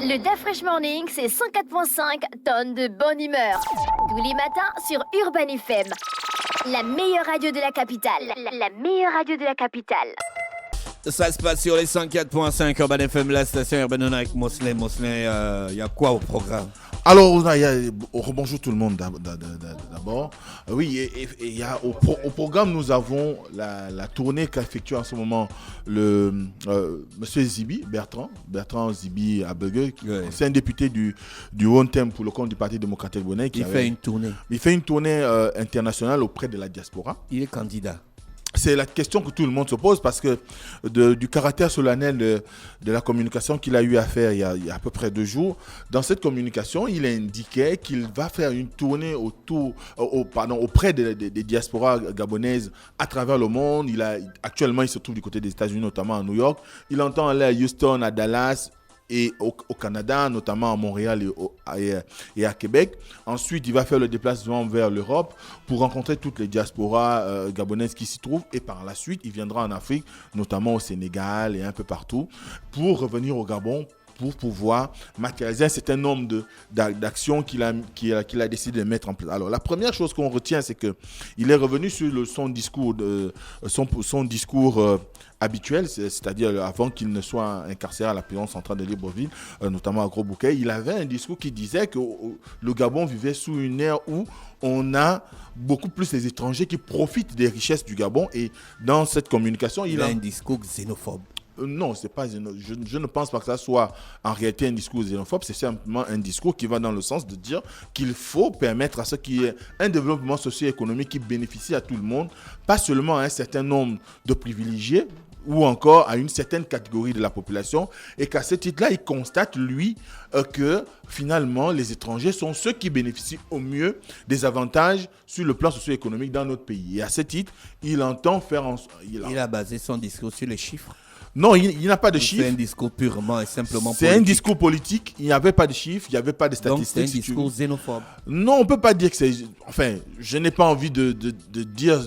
Le Dafresh Morning, c'est 104.5 tonnes de bonne humeur. Tous les matins sur Urban FM. La meilleure radio de la capitale. La meilleure radio de la capitale. Ça se passe sur les 104.5 Urban FM, la station Urban avec Mosley. Mosley, il y a quoi au programme? Alors, bonjour tout le monde d'abord. Oui, et y a, au programme, nous avons la tournée qu'effectue en ce moment Monsieur Zibi, Bertrand Zibi à Begueux. C'est un député du Haut-Thème pour le compte du Parti démocratique gabonais. Il fait une tournée internationale auprès de la diaspora. Il est candidat. C'est la question que tout le monde se pose parce que du caractère solennel de la communication qu'il a eu à faire il y a à peu près 2 jours, dans cette communication, il indiquait qu'il va faire une tournée auprès des diasporas gabonaises à travers le monde. Actuellement, il se trouve du côté des États-Unis, notamment à New York. Il entend aller à Houston, à Dallas et au Canada, notamment à Montréal et à Québec. Ensuite, il va faire le déplacement vers l'Europe pour rencontrer toutes les diasporas gabonaises qui s'y trouvent. Et par la suite, il viendra en Afrique, notamment au Sénégal et un peu partout, pour revenir au Gabon pour pouvoir matérialiser un certain nombre d'actions qu'il a décidé de mettre en place. Alors, la première chose qu'on retient, c'est qu'il est revenu sur son discours habituel, c'est-à-dire avant qu'il ne soit incarcéré à la prison centrale de Libreville, notamment à Gros-Bouquet. Il avait un discours qui disait que le Gabon vivait sous une ère où on a beaucoup plus les étrangers qui profitent des richesses du Gabon. Et dans cette communication, il a un discours xénophobe. Non, c'est pas je ne pense pas que ça soit en réalité un discours xénophobe. C'est simplement un discours qui va dans le sens de dire qu'il faut permettre à ce qu'il y ait un développement socio-économique qui bénéficie à tout le monde, pas seulement à un certain nombre de privilégiés ou encore à une certaine catégorie de la population, et qu'à ce titre-là, il constate, lui, que finalement, les étrangers sont ceux qui bénéficient au mieux des avantages sur le plan socio-économique dans notre pays. Et à ce titre, il entend faire... Il a basé son discours sur les chiffres. Non, il n'a pas de chiffres. C'est un discours purement et simplement politique. C'est un discours politique. Il n'y avait pas de chiffres, il n'y avait pas de statistiques. Donc c'est un discours xénophobe. Non, on ne peut pas dire que c'est... Enfin, je n'ai pas envie de dire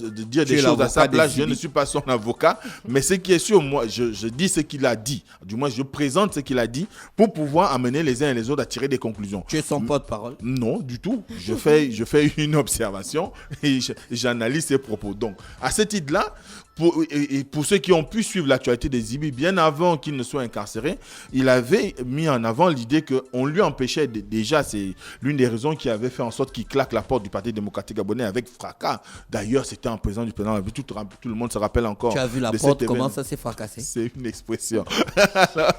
des choses à sa place. Je ne suis pas son avocat. Mais ce qui est sûr, moi, je dis ce qu'il a dit. Du moins, je présente ce qu'il a dit pour pouvoir amener les uns et les autres à tirer des conclusions. Tu es son porte-parole? Non, du tout. Je fais une observation et j'analyse ses propos. Donc, à ce titre-là, pour ceux qui ont pu suivre l'actualité des Zibi, bien avant qu'il ne soit incarcéré, il avait mis en avant l'idée qu'on lui empêchait, déjà c'est l'une des raisons qui avait fait en sorte qu'il claque la porte du Parti démocratique gabonais avec fracas. D'ailleurs, c'était en présence du président, tout le monde se rappelle encore. Tu as vu la porte, comment ça s'est fracassé? C'est une expression. Alors,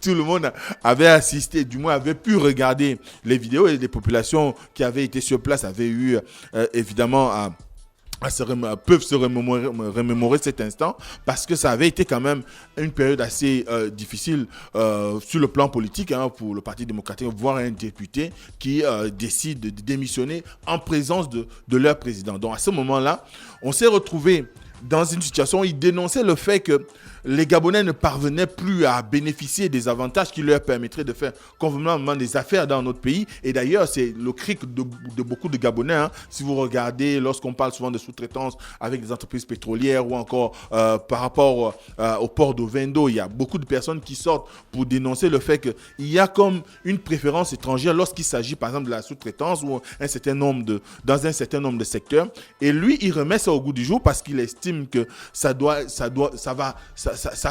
tout le monde avait assisté, du moins avait pu regarder les vidéos, et les populations qui avaient été sur place avaient eu évidemment peuvent se remémorer cet instant, parce que ça avait été quand même une période assez difficile sur le plan politique pour le Parti démocratique, voir un député qui décide de démissionner en présence de leur président. Donc à ce moment-là, on s'est retrouvé dans une situation où il dénonçait le fait que les Gabonais ne parvenaient plus à bénéficier des avantages qui leur permettraient de faire convenablement des affaires dans notre pays. Et d'ailleurs, c'est le cri de beaucoup de Gabonais. Si vous regardez, lorsqu'on parle souvent de sous-traitance avec des entreprises pétrolières ou encore par rapport au port de Vendo, il y a beaucoup de personnes qui sortent pour dénoncer le fait qu'il y a comme une préférence étrangère lorsqu'il s'agit par exemple de la sous-traitance ou dans un certain nombre de secteurs. Et lui, il remet ça au goût du jour parce qu'il estime que ça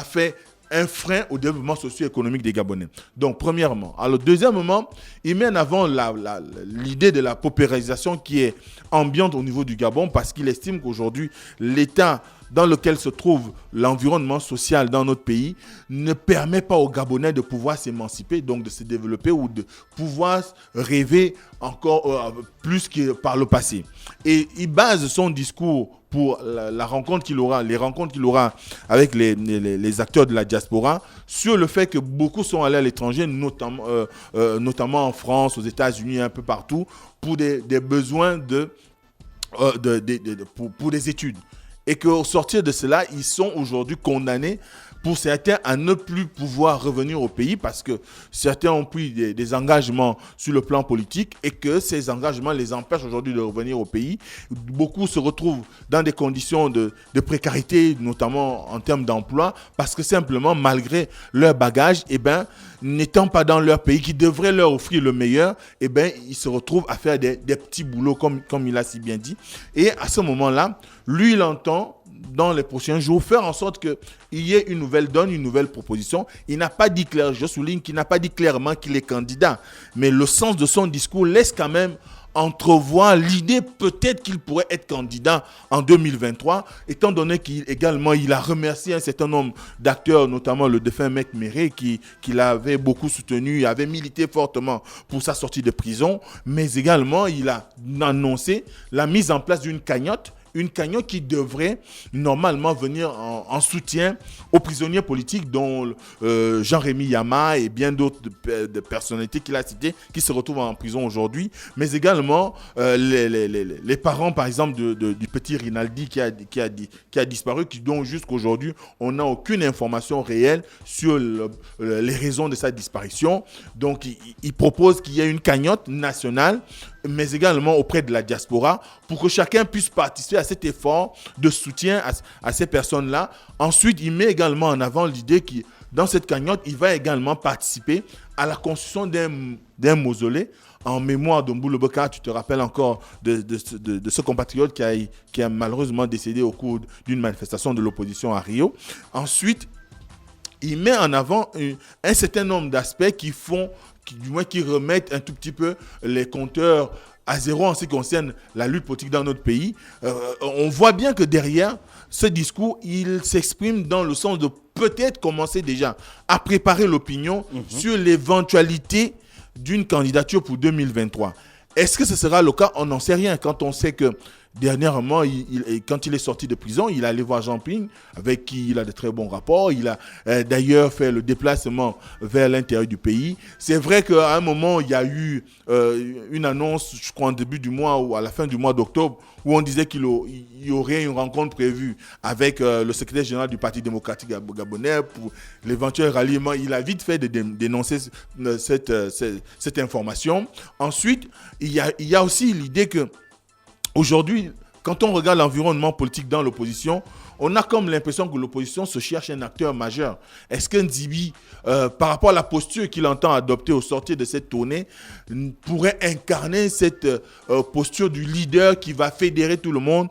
fait un frein au développement socio-économique des Gabonais. Donc, premièrement. Alors, deuxièmement, il met en avant l'idée de la paupérisation qui est ambiante au niveau du Gabon, parce qu'il estime qu'aujourd'hui, l'état dans lequel se trouve l'environnement social dans notre pays ne permet pas aux Gabonais de pouvoir s'émanciper, donc de se développer ou de pouvoir rêver encore plus que par le passé. Et il base son discours pour les rencontres qu'il aura avec les acteurs de la diaspora sur le fait que beaucoup sont allés à l'étranger, notamment en France, aux États-Unis, un peu partout, pour des besoins pour des études. Et qu'au sortir de cela, ils sont aujourd'hui condamnés pour certains à ne plus pouvoir revenir au pays parce que certains ont pris des engagements sur le plan politique et que ces engagements les empêchent aujourd'hui de revenir au pays. Beaucoup se retrouvent dans des conditions de précarité, notamment en termes d'emploi, parce que simplement, malgré leur bagage, n'étant pas dans leur pays qui devrait leur offrir le meilleur, ils se retrouvent à faire des petits boulots, comme il a si bien dit. Et à ce moment-là, lui, il entend, dans les prochains jours, faire en sorte qu'il y ait une nouvelle donne, une nouvelle proposition. Il n'a pas dit clairement, je souligne qu'il n'a pas dit clairement qu'il est candidat, mais le sens de son discours laisse quand même entrevoir l'idée peut-être qu'il pourrait être candidat en 2023, étant donné qu'il a remercié un certain nombre d'acteurs, notamment le défunt Mec Méré, qui l'avait beaucoup soutenu, avait milité fortement pour sa sortie de prison, mais également il a annoncé la mise en place d'une cagnotte qui devrait normalement venir en soutien aux prisonniers politiques dont Jean-Rémy Yama et bien d'autres de personnalités qu'il a citées qui se retrouvent en prison aujourd'hui, mais également les parents par exemple du petit Rinaldi qui a disparu, dont jusqu'aujourd'hui on n'a aucune information réelle sur les raisons de sa disparition. Donc il propose qu'il y ait une cagnotte nationale, mais également auprès de la diaspora, pour que chacun puisse participer à cet effort de soutien à ces personnes-là. Ensuite, il met également en avant l'idée que dans cette cagnotte, il va également participer à la construction d'un mausolée en mémoire de Mboulo Bokar. Tu te rappelles encore de ce compatriote qui a malheureusement décédé au cours d'une manifestation de l'opposition à Rio. Ensuite, il met en avant un certain nombre d'aspects qui remettent un tout petit peu les compteurs à zéro en ce qui concerne la lutte politique dans notre pays. On voit bien que derrière ce discours, il s'exprime dans le sens de peut-être commencer déjà à préparer l'opinion sur l'éventualité d'une candidature pour 2023. Est-ce que ce sera le cas? On n'en sait rien quand on sait que dernièrement, quand il est sorti de prison, il est allé voir Jean Ping, avec qui il a de très bons rapports. Il a d'ailleurs fait le déplacement vers l'intérieur du pays. C'est vrai qu'à un moment, il y a eu une annonce, je crois en début du mois ou à la fin du mois d'octobre, où on disait qu'il y aurait une rencontre prévue avec le secrétaire général du Parti démocratique gabonais pour l'éventuel ralliement. Il a vite fait de dénoncer cette information. Ensuite, il y a aussi l'idée que aujourd'hui, quand on regarde l'environnement politique dans l'opposition, on a comme l'impression que l'opposition se cherche un acteur majeur. Est-ce que Nzibi, par rapport à la posture qu'il entend adopter au sortir de cette tournée, pourrait incarner cette posture du leader qui va fédérer tout le monde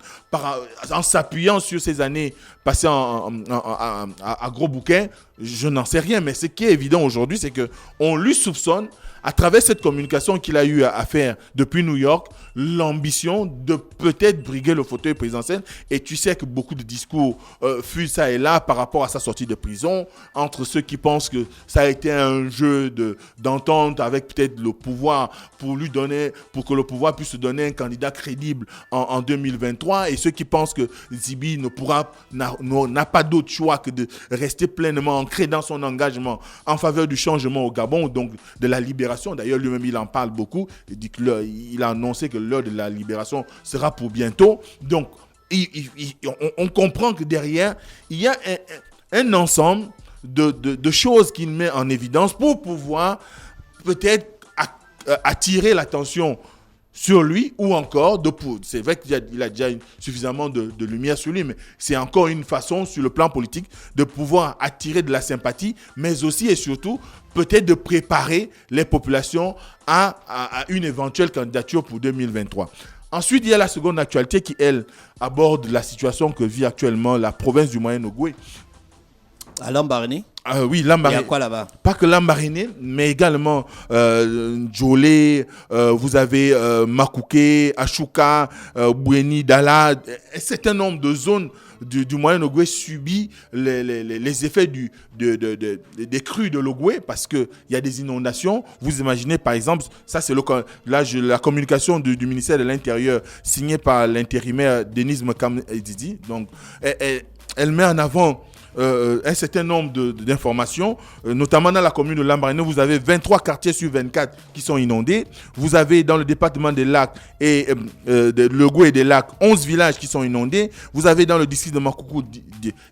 en s'appuyant sur ces années passées à gros bouquin? Je n'en sais rien, mais ce qui est évident aujourd'hui, c'est qu'on lui soupçonne, à travers cette communication qu'il a eu à faire depuis New York, l'ambition de peut-être briguer le fauteuil présidentiel. Et tu sais que beaucoup de discours fuient ça et là par rapport à sa sortie de prison, entre ceux qui pensent que ça a été un jeu d'entente avec peut-être le pouvoir pour que le pouvoir puisse se donner un candidat crédible en 2023, et ceux qui pensent que Zibi n'a pas d'autre choix que de rester pleinement ancré dans son engagement en faveur du changement au Gabon, donc de la libération. D'ailleurs, lui-même, il en parle beaucoup. Il a annoncé que l'heure de la libération sera pour bientôt. Donc, on comprend que derrière, il y a un ensemble de choses qu'il met en évidence pour pouvoir peut-être attirer l'attention sur lui, ou encore c'est vrai qu'il a déjà suffisamment de lumière sur lui, mais c'est encore une façon sur le plan politique de pouvoir attirer de la sympathie, mais aussi et surtout peut-être de préparer les populations à une éventuelle candidature pour 2023. Ensuite, il y a la seconde actualité qui, elle, aborde la situation que vit actuellement la province du Moyen-Ogooué. À Lambaréné? Oui, Lambaréné. Il y a quoi là-bas? Pas que Lambaréné, mais également Djolé, vous avez Makouké, Ashuka, Boueni, Dala. Un certain nombre de zones du Moyen-Ogooué subit les effets des crues de l'Ogooué, parce qu'il y a des inondations. Vous imaginez par exemple, ça c'est la communication du ministère de l'Intérieur signée par l'intérimaire Denise Mekam Edidi. Donc elle met en avant un certain nombre d'informations, notamment dans la commune de Lambaréné, vous avez 23 quartiers sur 24 qui sont inondés. Vous avez dans le département des Lacs et de Logoué et des Lacs 11 villages qui sont inondés. Vous avez dans le district de Makoukou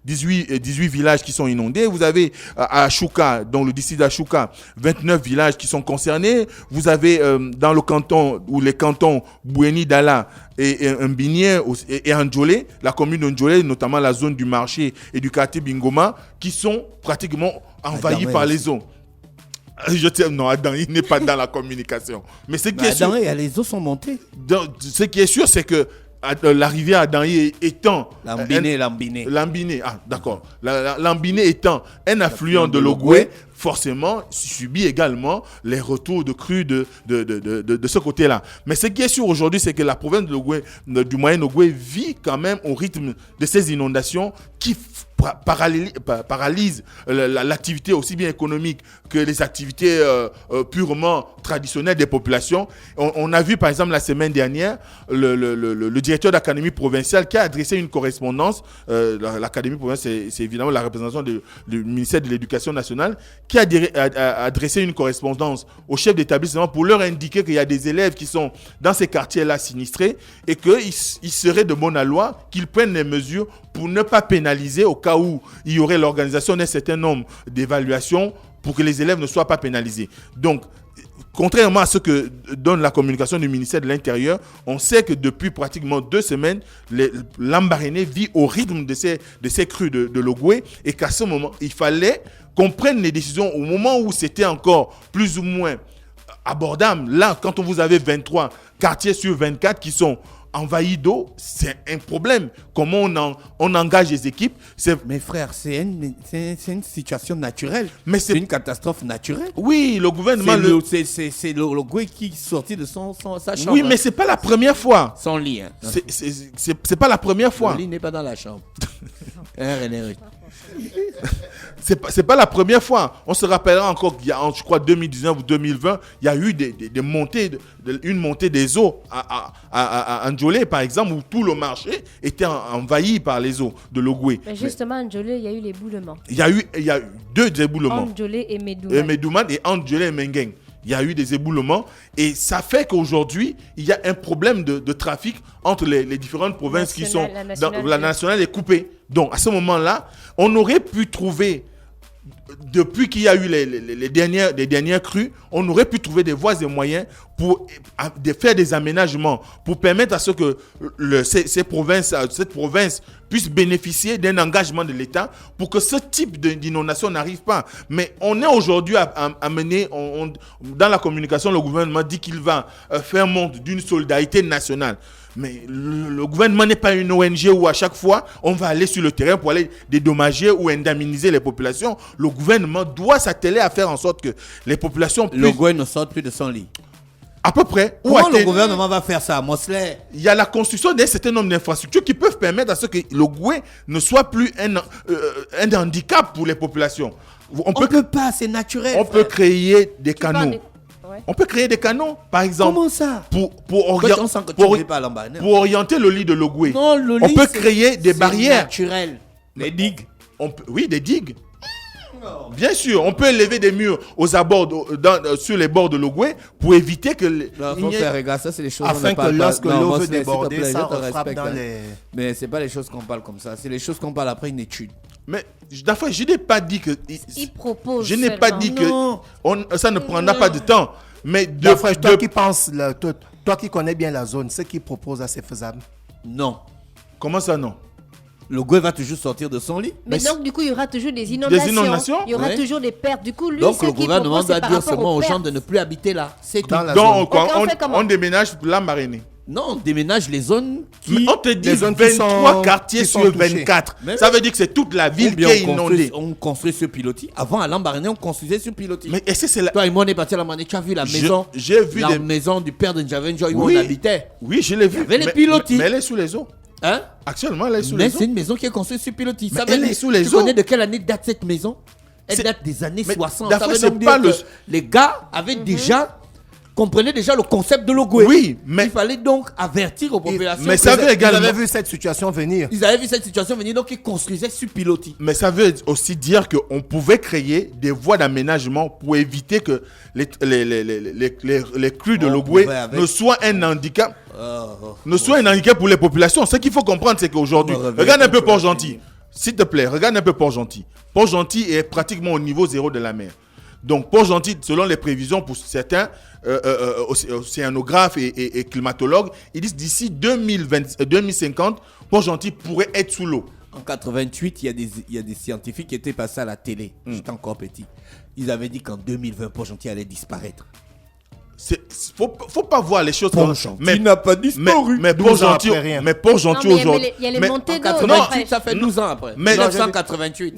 18 villages qui sont inondés. Vous avez à Chouka, dans le district d'Achouka, 29 villages qui sont concernés. Vous avez dans le canton ou les cantons Bouéni, Dala et Mbinié et Andjolé, la commune d'Andjolé, notamment la zone du marché et du quartier Bingoma, qui sont pratiquement envahis par les eaux. Non, Adam, il n'est pas dans la communication. Mais ce qui est sûr, les eaux sont montées. Ce qui est sûr, c'est que la rivière Adanyi étant Lambiné, d'accord. Lambiné étant un affluent de l'Ogoué, forcément subit également les retours de crues de ce côté-là. Mais ce qui est sûr aujourd'hui, c'est que la province de l'Ogoué, du Moyen-Ogoué vit quand même au rythme de ces inondations qui paralyse l'activité aussi bien économique que les activités purement traditionnelles des populations. On a vu par exemple la semaine dernière le directeur d'académie provinciale qui a adressé une correspondance. L'académie provinciale, c'est évidemment la représentation du ministère de l'Éducation nationale, qui a adressé une correspondance aux chefs d'établissement pour leur indiquer qu'il y a des élèves qui sont dans ces quartiers-là sinistrés et qu'il serait de bonne loi qu'ils prennent les mesures pour ne pas pénaliser au cas où il y aurait l'organisation d'un certain nombre d'évaluations pour que les élèves ne soient pas pénalisés. Donc, contrairement à ce que donne la communication du ministère de l'Intérieur, on sait que depuis pratiquement 2 semaines, Lambaréné vit au rythme de ces crues de l'Ogoué et qu'à ce moment, il fallait qu'on prenne les décisions au moment où c'était encore plus ou moins abordable. Là, quand vous avez 23 quartiers sur 24 qui sont envahis d'eau, c'est un problème. Comment on engage les équipes? Mais frère, c'est une situation naturelle. Mais c'est une catastrophe naturelle. Oui, le gouvernement... C'est l'Ogoué qui est sorti de sa chambre. Oui, mais c'est pas la première fois. Son lit. Hein. C'est pas la première fois. Le lit n'est pas dans la chambre. C'est pas la première fois. On se rappellera encore qu'il y a, je crois, 2019 ou 2020, il y a eu une montée des eaux à Andjolé, par exemple, où tout le marché était envahi par les eaux de l'Ogoué. Mais justement, à Andjolé, il y a eu l'éboulement. Il y a eu 2 éboulements. Andjolé et Medouman. Medouman et Andjolé et Mengen. Il y a eu des éboulements et ça fait qu'aujourd'hui, il y a un problème de trafic entre les différentes provinces qui sont... La nationale est coupée. Donc, à ce moment-là, on aurait pu trouver, depuis qu'il y a eu les dernières crues, on aurait pu trouver des voies et moyens pour faire des aménagements, pour permettre à ce que cette province puisse bénéficier d'un engagement de l'État pour que ce type d'inondation n'arrive pas. Mais on est aujourd'hui amené, dans la communication, le gouvernement dit qu'il va faire montre d'une solidarité nationale. Mais le gouvernement n'est pas une ONG où à chaque fois, on va aller sur le terrain pour aller dédommager ou indemniser les populations. Le gouvernement doit s'atteler à faire en sorte que les populations puissent... Le gouvernement ne sorte plus de son lit. À peu près. Comment le gouvernement va faire ça, Mosley? Il y a la construction d'un certain nombre d'infrastructures qui peuvent permettre à ce que le gouvernement ne soit plus un handicap pour les populations. On peut pas, c'est naturel. On peut créer des canaux. On peut créer des canaux, par exemple. Comment ça? Pour orienter le lit de l'Ogoué. Non, le lit, on peut créer des barrières. Naturelles. Les digues. Oui, des digues. Bien sûr, on peut élever des murs aux abords, sur les bords de l'Ogoué pour éviter que... ça, c'est les choses afin que lorsque l'eau veut déborder, ça frappe dans les... Mais c'est pas les choses qu'on parle comme ça. C'est les choses qu'on parle après une étude. Mais d'abord, je n'ai pas dit que... Il propose. Je n'ai pas dit que ça ne prendra pas de temps. Mais toi qui penses, toi qui connais bien la zone, ce qu'il propose, c'est faisable? Non. Comment ça, non? Le gouvernement va toujours sortir de son lit. Mais donc, du coup, il y aura toujours des inondations. Il y aura toujours des pertes. Du coup, lui, donc, le gouvernement doit dire seulement aux gens de ne plus habiter là. C'est tout. Donc, on déménage Lambaréné. Non, on déménage les zones qui... Mais on te dit 23 quartiers sur 24. Ça veut dire que c'est toute la ville qui est inondée. On construit sur pilotis. Avant, à Lambaréné, on construisait sur pilotis. Mais est-ce que c'est la... Toi et moi, on est parti à Lambaréné. Tu as vu la maison? J'ai vu la maison du père de Njavenjo où on habitait. Oui, je l'ai vu. Il y avait les pilotis. Mais elle est sous les eaux. Hein? Actuellement, elle est sous les eaux. Mais c'est une maison qui est construite sur pilotis. Mais elle est sous les eaux. Tu connais de quelle année date cette maison? Elle date des années 60. Ça veut donc dire que les gars avaient déjà comprenaient déjà le concept de l'Ogoué. Oui, mais... Il fallait donc avertir aux populations. Mais ça veut également... Ils avaient vu cette situation venir. Ils avaient vu cette situation venir, donc ils construisaient sur pilotis. Mais ça veut aussi dire qu'on pouvait créer des voies d'aménagement pour éviter que les crues de l'Ogoué ne soient un handicap. Soit un handicap pour les populations. Ce qu'il faut comprendre, c'est qu'aujourd'hui, regarde un peu Port-Gentil. S'il te plaît, regarde un peu Port-Gentil. Port-Gentil est pratiquement au niveau zéro de la mer. Donc Port-Gentil, selon les prévisions pour certains océanographes et climatologues, ils disent d'ici 2050, Port-Gentil pourrait être sous l'eau. En 88, il y a des scientifiques qui étaient passés à la télé. J'étais encore petit. Ils avaient dit qu'en 2020, Port-Gentil allait disparaître. Faut pas voir les choses comme ça. Mais il n'a pas disparu. Mais Port-Gentil aujourd'hui. Il y a les montées d'eau. 88, ça fait 12 ans après. 1988.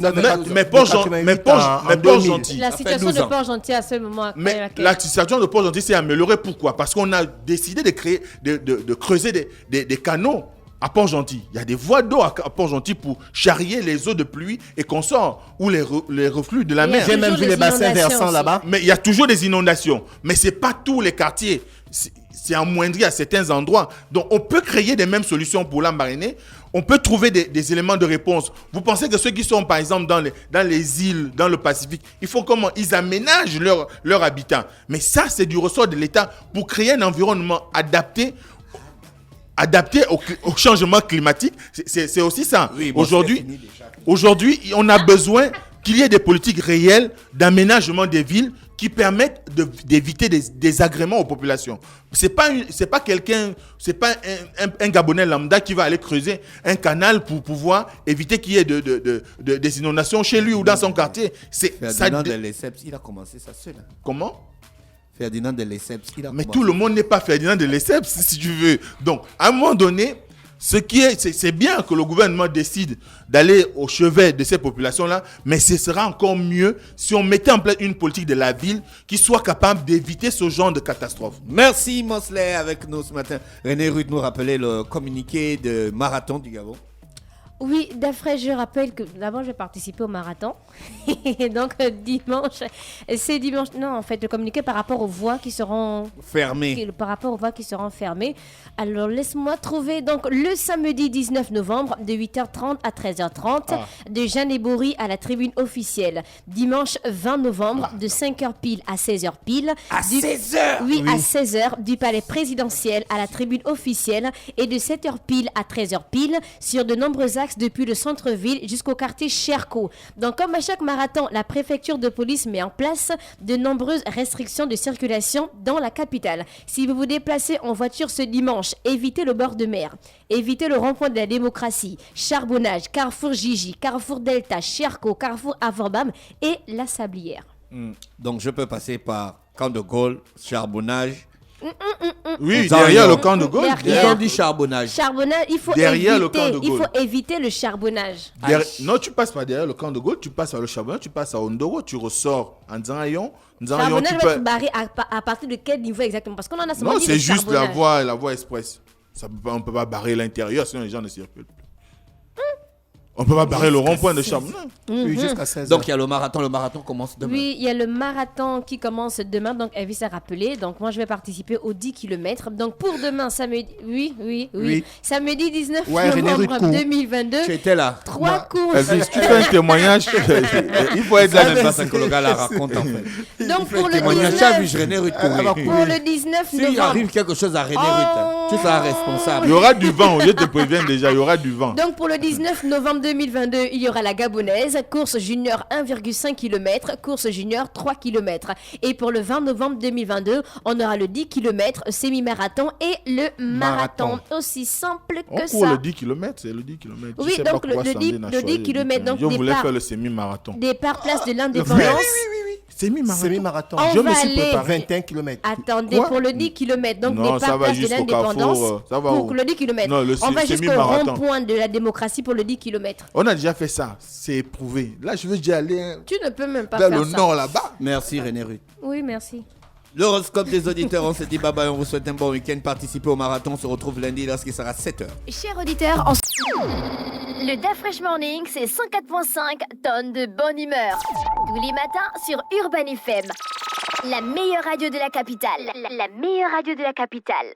Mais Port-Gentil. La situation de Port-Gentil à ce moment. Mais la situation de Port-Gentil s'est améliorée. Pourquoi? Parce qu'on a décidé de créer, de creuser des canaux à Port-Gentil. Il y a des voies d'eau à Port-Gentil pour charrier les eaux de pluie et consorts ou les reflux de la mer. J'ai même vu les bassins versants là-bas. Mais il y a toujours des inondations. Mais ce n'est pas tous les quartiers. C'est amoindri à certains endroits. Donc, on peut créer des mêmes solutions pour la mariner. On peut trouver des éléments de réponse. Vous pensez que ceux qui sont, par exemple, dans les îles, dans le Pacifique, ils font comment? Ils aménagent leur habitat. Mais ça, c'est du ressort de l'État pour créer un environnement adapté au changement climatique. C'est aussi ça. Oui, aujourd'hui, on a besoin qu'il y ait des politiques réelles d'aménagement des villes qui permettent d'éviter des désagréments aux populations. C'est pas un Gabonais lambda qui va aller creuser un canal pour pouvoir éviter qu'il y ait des inondations chez lui ou dans son quartier. Ferdinand de Lesseps, il a commencé ça seul. Comment? Ferdinand de Lesseps, mais tout le monde n'est pas Ferdinand de Lesseps, si tu veux. Donc, à un moment donné, c'est bien que le gouvernement décide d'aller au chevet de ces populations-là, mais ce sera encore mieux si on mettait en place une politique de la ville qui soit capable d'éviter ce genre de catastrophe. Merci Mosley avec nous ce matin. René Ruth nous rappelait le communiqué de marathon du Gabon. Oui, d'après, je rappelle que d'abord, je vais participer au marathon. Donc, dimanche, c'est dimanche. Non, en fait, le communiqué par rapport aux voies qui seront fermées. Par rapport aux voies qui seront fermées. Alors, laisse-moi trouver. Donc, le samedi 19 novembre, de 8h30 à 13h30, de Jeanne et Bory à la tribune officielle. Dimanche 20 novembre, de 5h pile à 16h pile. À 16h? Oui, à 16h, du palais présidentiel à la tribune officielle. Et de 7h pile à 13h pile, sur de nombreux axes depuis le centre-ville jusqu'au quartier Cherko. Donc, comme à chaque marathon, la préfecture de police met en place de nombreuses restrictions de circulation dans la capitale. Si vous vous déplacez en voiture ce dimanche, évitez le bord de mer, évitez le rond-point de la démocratie, Charbonnage, Carrefour Gigi, Carrefour Delta, Cherko, Carrefour Avorbam et La Sablière. Donc, je peux passer par Camp de Gaulle, Charbonnage. Oui, derrière le camp de Gaulle. Ils ont dit charbonnage. Charbonnage, il faut éviter le charbonnage. Non, tu passes pas derrière le camp de Gaulle, tu passes par le charbonnage, tu passes à Ondoro, tu ressors en Nzangayon. Charbonnage va être barré à partir de quel niveau exactement? Parce qu'on en a seulement dit c'est juste la voie express. On ne peut pas barrer l'intérieur, sinon les gens ne circulent plus. On peut pas barrer le rond-point de Charbonnage. Oui, jusqu'à 16h. Donc il y a le marathon commence demain. Oui, il y a le marathon qui commence demain, donc Elvis a rappelé. Donc moi je vais participer aux 10 km. Donc pour demain, samedi, oui. Samedi 19 novembre 2022. Tu étais là. 3 courses. Elvis, tu fais un témoignage. Il faut être là. Même pas ça que le gars la raconte en fait. Donc pour le 19 S'il arrive quelque chose à René Ruth, tu seras responsable. Il y aura du vent, je te préviens déjà, il y aura du vent. Donc pour le 19 novembre 2022, il y aura la Gabonaise, course junior 1,5 km, course junior 3 km. Et pour le 20 novembre 2022, on aura le 10 km semi-marathon et le marathon. Aussi simple que ça. Pour le 10 km, c'est le 10 km. Oui, donc le 10 km. Donc je voulais faire le semi-marathon. Départ place de l'Indépendance. Oui. Semi-marathon. Je me suis préparé 21 km. Attendez, pour le 10 km, donc départ place de l'Indépendance. Pour le 10 km. Non, on va jusqu'au rond-point de la démocratie pour le 10 km. On a déjà fait ça, c'est éprouvé. Là, je veux déjà aller. Tu ne peux même pas faire ça. Dans le nord là-bas. Merci René Ruth. Oui, merci. L'horoscope des auditeurs, on se dit bye bye, on vous souhaite un bon week-end. Participez au marathon, on se retrouve lundi lorsqu'il sera 7h. Chers auditeurs, le Da Fresh Morning, c'est 104.5 tonnes de bonne humeur. Tous les matins sur Urban FM. La meilleure radio de la capitale. La meilleure radio de la capitale.